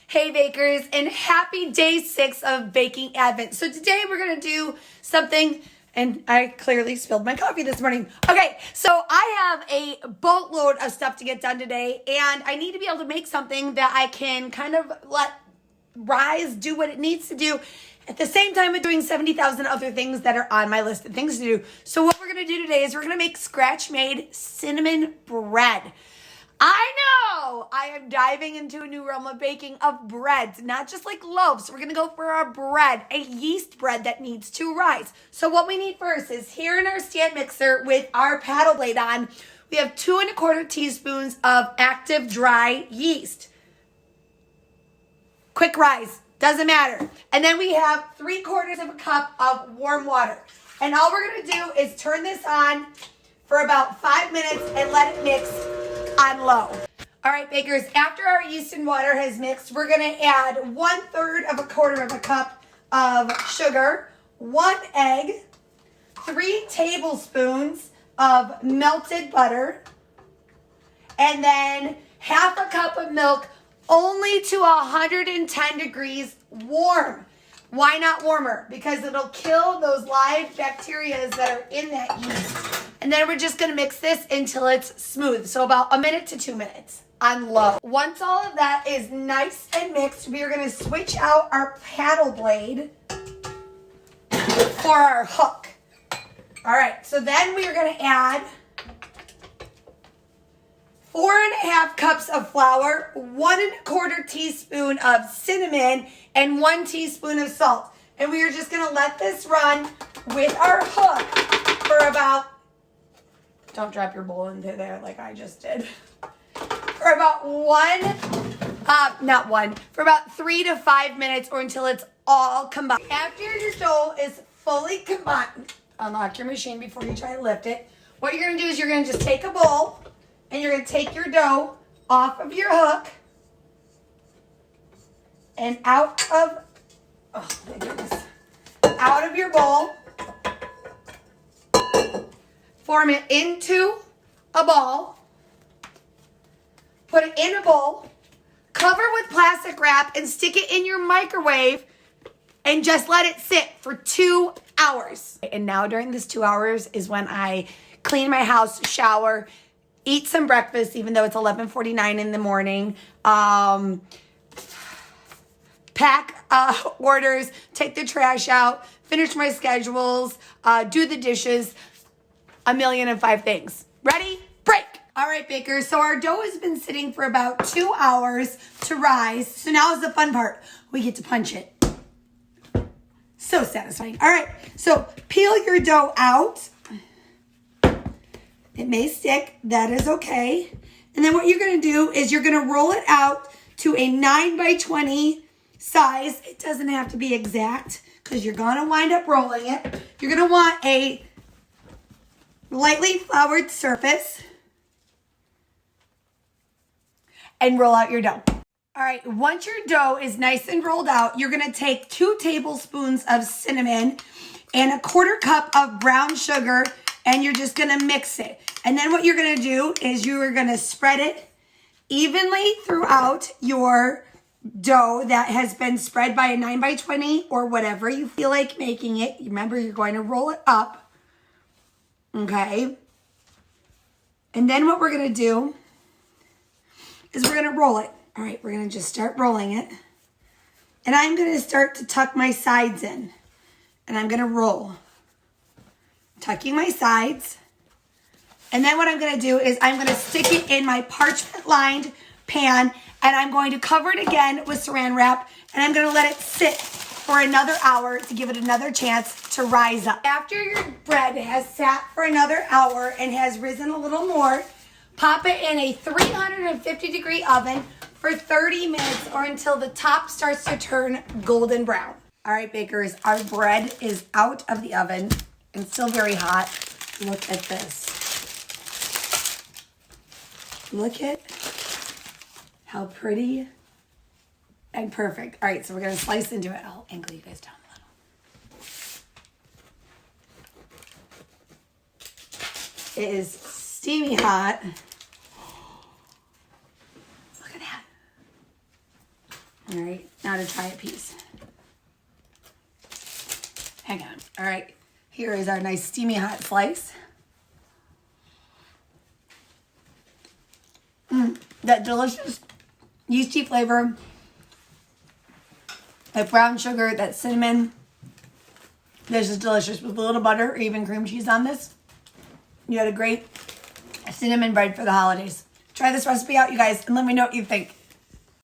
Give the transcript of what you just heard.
Hey bakers, and happy day 6 of Baking Advent. So today we're gonna do something, and I clearly spilled my coffee this morning. Okay, so I have a boatload of stuff to get done today, and I need to be able to make something that I can kind of let rise, do what it needs to do, at the same time of doing 70,000 other things that are on my list of things to do. So what we're gonna do today is we're gonna make scratch-made cinnamon bread. I know I am diving into a new realm of baking of breads, not just like loaves. We're going to go for our bread, a yeast bread that needs to rise. So what we need first is here in our stand mixer with our paddle blade on, we have 2 1/4 teaspoons of active dry yeast. Quick rise, doesn't matter. And then we have 3/4 of a cup of warm water. And all we're going to do is turn this on for about 5 minutes and let it mix on low. All right, bakers, after our yeast and water has mixed, we're gonna add 1/3 of a quarter of a cup of sugar, 1 egg, 3 tablespoons of melted butter, and then half a cup of milk, only to 110 degrees warm. Why not warmer? Because it'll kill those live bacteria that are in that yeast. And then we're just gonna mix this until it's smooth. So about 1 minute to 2 minutes on low. Once all of that is nice and mixed, we are gonna switch out our paddle blade for our hook. All right, so then we are gonna add 4 1/2 cups of flour, 1 1/4 teaspoon of cinnamon, and 1 teaspoon of salt. And we are just gonna let this run with our hook for about, don't drop your bowl into there like I just did, for about for about 3 to 5 minutes or until it's all combined. After your dough is fully combined, unlock your machine before you try to lift it. What you're gonna do is you're gonna just take a bowl and you're gonna take your dough off of your hook and out of, oh my goodness, out of your bowl. Form it into a ball. Put it in a bowl. Cover with plastic wrap and stick it in your microwave and just let it sit for 2 hours. And now during this 2 hours is when I clean my house, shower, eat some breakfast, even though it's 11:49 in the morning. Pack orders, take the trash out, finish my schedules, do the dishes, 1,000,005 things. Ready? Break! All right, bakers, so our dough has been sitting for about 2 hours to rise. So now is the fun part. We get to punch it. So satisfying. All right, so peel your dough out. It may stick, that is okay. And then what you're gonna do is you're gonna roll it out to a 9x20 size. It doesn't have to be exact because you're gonna wind up rolling it. You're gonna want a lightly floured surface and roll out your dough. All right, once your dough is nice and rolled out, you're gonna take 2 tablespoons of cinnamon and a 1/4 cup of brown sugar, and you're just gonna mix it. And then what you're gonna do is you are gonna spread it evenly throughout your dough that has been spread by a 9x20 or whatever you feel like making it. Remember, you're going to roll it up. Okay. And then what we're going to do is we're going to roll it. All right, we're going to just start rolling it. And I'm going to start to tuck my sides in. And I'm going to roll. Tucking my sides. And then what I'm going to do is I'm going to stick it in my parchment-lined pan, and I'm going to cover it again with saran wrap, and I'm going to let it sit for another hour to give it another chance to rise up. After your bread has sat for another hour and has risen a little more, pop it in a 350-degree oven for 30 minutes or until the top starts to turn golden brown. All right, bakers, our bread is out of the oven and still very hot. Look at this. Look at how pretty and perfect. All right, so we're gonna slice into it. I'll angle you guys down a little. It is steamy hot. Look at that. All right, now to try a piece. Hang on. All right, here is our nice steamy hot slice. That delicious yeasty flavor, that brown sugar, that cinnamon. This is delicious with a little butter or even cream cheese on this. You had a great cinnamon bread for the holidays. Try this recipe out, you guys, and let me know what you think.